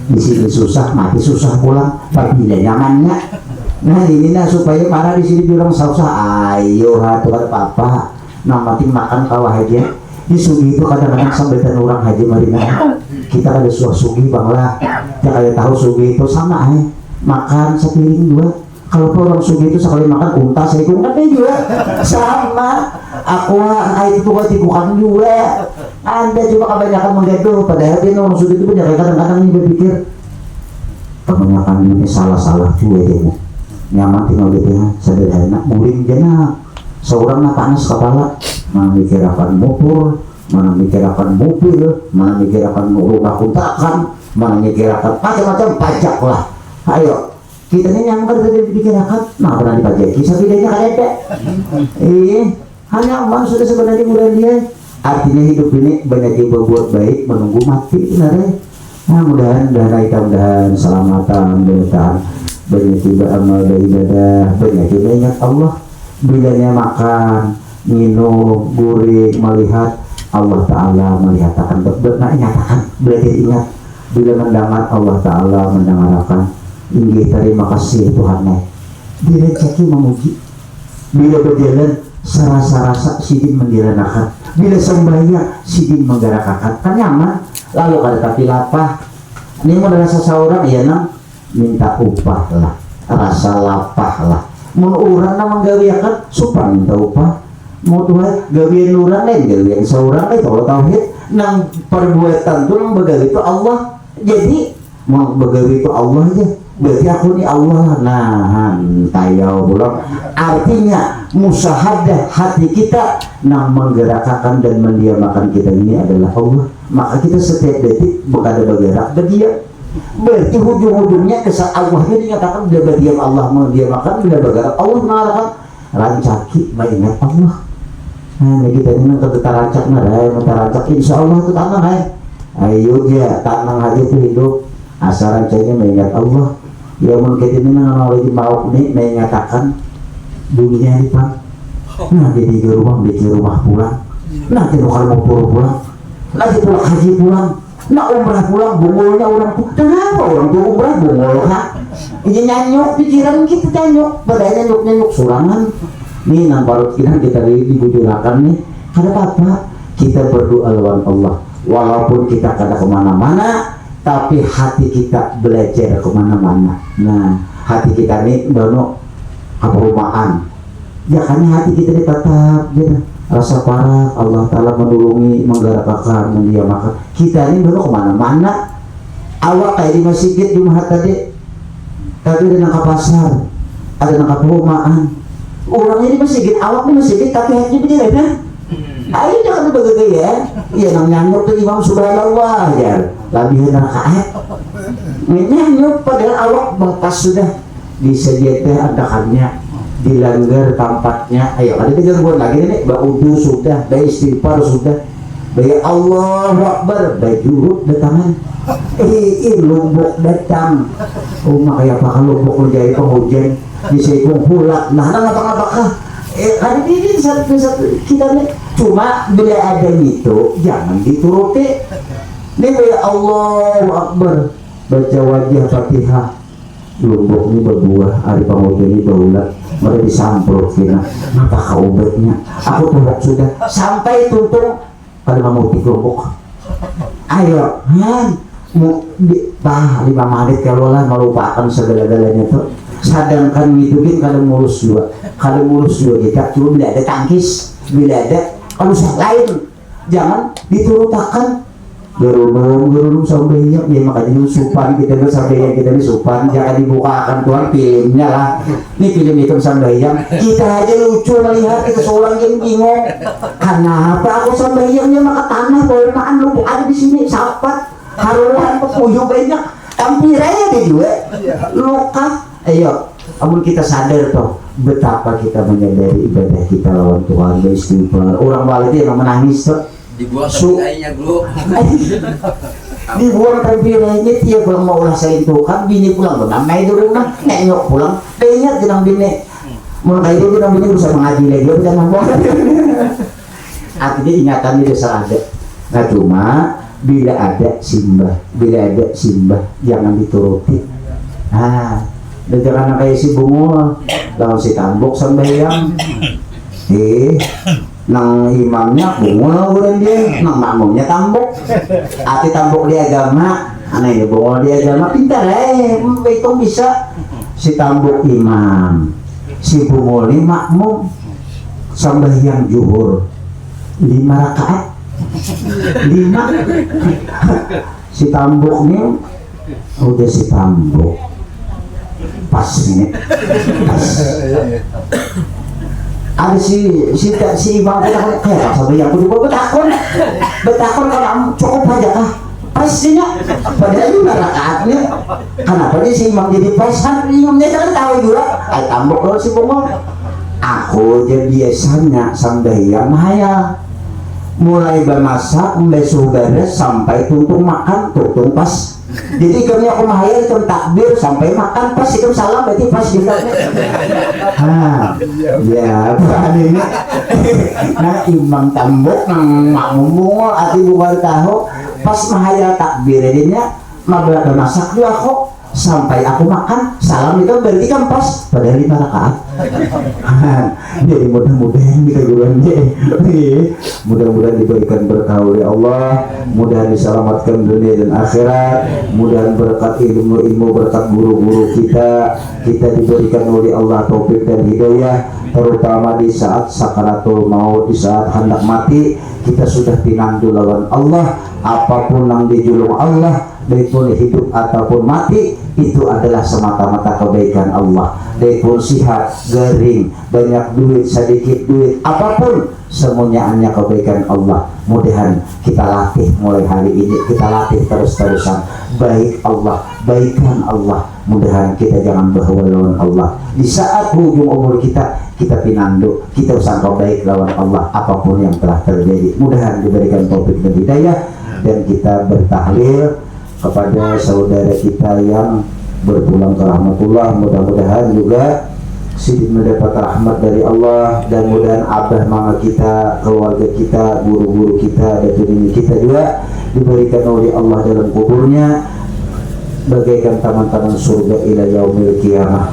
di sini susah mati susah pulang tapi nyamannya nah ini nah supaya para di sini bilang susah ayo hatu kan papa nah mati makan kawah aja di sugi itu kadang-kadang sampai dan orang haji marina kita ada sugi bang lah yang ada tahu sugi itu sama makan sepiring dua kalau orang sugi itu sekali makan unta seikung kan juga sama aku itu bukan bukan juga anda juga kebanyakan menggaduh padahal dia orang sugi itu banyak kadang-kadang ini berpikir kebanyakan ini salah-salah juga dia nyaman tinggal gitu ya sederhana mulim jenak seorang panas kepala memikirkan motor memikirkan mobil memikirkan rumah kontrakan memikirkan macam-macam pajak lah ayo kita ini yang kerja dipikirkan nah pernah dipajaki sebidangnya kan ada hanya aman sudah sebenarnya mudah dia artinya hidup ini banyak yang berbuat baik menunggu mati benar nah mudah-mudahan selamatan bertahan banyak juga amal ibadah banyak Allah bilanya makan minum gurih melihat Allah Ta'ala melihatkan nyatakan belajar ingat bila mendengar Allah Ta'ala mendengarkan inggih terima kasih Tuhan bila caki memuji bila berjalan serasa-rasa sidin mendiranakan bila sembahyang sidin menggerakkan kan nyaman lalu kada tapi lapah ini mau rasa seorang ya nang minta upah lah rasa lapah lah mun urang na manggawiakan supan minta upah mau tuh gawian urang lain gawian seorang lain kalau tauhid nang perbuatan tuh nang begawi itu Allah jadi mau begawi itu Allah aja berarti aku ini Allah nah tayau pulang artinya musahadah hati kita nang menggerakkan dan mendiamakan kita ini adalah Allah maka kita setiap detik berada bergerak berdiam berarti ujung-ujungnya kesal Allahnya dinyatakan dia berdiam Allah mendiamakan dia bergerak Allah mengarahkan rancaki mengingat Allah nah kita ini nanti kita rancak rancak insya Allah itu tanang ayo ya tanang aja itu hidup asal rancaknya mengingat Allah ya mungkin ini mengenal mau nih menyatakan dunia ini pak nah jadi di rumah pulang nah jadi kalau mau pulang lagi pulang haji pulang nah umrah pulang bungulnya orang tuh kenapa orang tuh umrah bungul kak ini nyanyuk pikiran kita nyanyuk padahal nyanyuk surangan nih nampak kita dibujurakan nih ada apa kita berdoa lawan Allah walaupun kita kada kemana-mana tapi hati kita belajar kemana-mana. Nah, hati kita ini dono keperumahan. Ya kan hati kita ini tetap ya, rasa parah Allah Ta'ala menulungi, menggerakkan, mendiamakan. Kita ini dono kemana-mana. Awak kayak di masjid di mahat tadi ada nang pasar, ada nang perumahan. Orangnya di masjid, awak di masjid tapi hati begini kan? Ayo jangan begitu ya. Iya nang nyanyuk tuh Imam Subhanallah ya. Lebih rakaat. Nyanyuk padahal awak bangkas sudah disediakan adakannya dilanggar tempatnya. Ayo ada 3 bulan lagi nih baudu sudah, baik istighfar sudah. Baik Allahu Akbar, baik jurut datangan. Lombok datang. Oh makanya apa kalau lombok menjadi penghujan bisa hulak. Nah apa-apakah hari ini satu kita nih cuma bila ada itu jangan dituruti nih ya Allahu Akbar baca wajah Fatihah lombok ini berbuah hari penghujan ini berulat mereka disamprot kina apa obatnya aku tuh sudah sampai tuntung pada memutik lombok ayo mau 5 menit kalau lah melupakan segala-galanya tuh sedangkan ngidupin kalau mulus juga kita cuma bila ada tangkis bila ada kalau lain jangan diturutakan gerunung sampai ya makanya supan kita sampai yang kita ini supan jangan dibukakan Tuhan filmnya lah ini film itu sampai yang kita aja lucu melihat kita seorang yang bingung kenapa aku sampai yang maka tanah perumahan lu ada di sini sahabat haruan pepuyuh banyak tampil aja deh juga luka ayo amun kita sadar toh betapa kita menyadari ibadah kita lawan Tuhan beristighfar orang balik yang menangis tuh dibuang tampilainya bro dibuang tampilainya dia pulang mau ulah saya itu kan bini pulang tuh namanya itu rumah nenyok pulang ingat jenang bini mulai itu jenang bini berusaha mengaji lagi dia bisa ngomong artinya ingatan itu selalu ada nah cuma bila ada simbah jangan dituruti dan jangan kayak si bungul lawan si tambok sembahyang nang imamnya bungul bukan dia nang makmumnya tambok arti tambok di agama aneh bungul di agama pintar itu bisa si tambok imam si bungul ini makmum sembahyang zuhur 5 rakaat 5 si tambok ini udah si tambok pas ini pas ada si imam kita kayak sampai yang aku betakon kalau cukup aja kah pastinya padahal juga rakaatnya kenapa dia si imam jadi pas kan imamnya kan tahu juga tambok kalau si bongol aku aja biasanya sambayang mahaya mulai bermasak besok beres sampai tuntung makan tuntung pas jadi kami aku mahaya itu takbir sampai makan pas itu salam berarti pas kita ya bukan ini nah imam tambok nang makmum bungol arti bukan tahu pas mahaya takbir jadinya mabrak masak dia kok sampai aku makan salam itu berarti kan pas pada 5 rakaat. Jadi mudah-mudahan kita mudah-mudahan diberikan berkah oleh Allah, mudahan diselamatkan dunia dan akhirat, mudahan berkat ilmu berkat guru-guru kita diberikan oleh Allah taufik dan hidayah, terutama di saat sakaratul maut, di saat hendak mati kita sudah pinandu lawan Allah. Apapun yang dijulung Allah, baikpun hidup ataupun mati, itu adalah semata-mata kebaikan Allah. Baikpun sihat, garing, banyak duit, sedikit duit, apapun semuanya hanya kebaikan Allah. Mudahan kita latih mulai hari ini, kita latih terus-terusan baik Allah, baikan Allah. Mudahan kita jangan berhawa lawan Allah. Di saat hujung umur kita pinandu, kita sangka baik lawan Allah apapun yang telah terjadi. Mudahan diberikan taufik dan hidayah, dan kita bertahlil kepada saudara kita yang berpulang ke rahmatullah. Mudah-mudahan juga sidik mendapat rahmat dari Allah, dan mudahan abah mama kita, keluarga kita, guru-guru kita, dan ini kita juga diberikan oleh Allah dalam kuburnya bagaikan taman-taman surga ila yaumil qiyamah.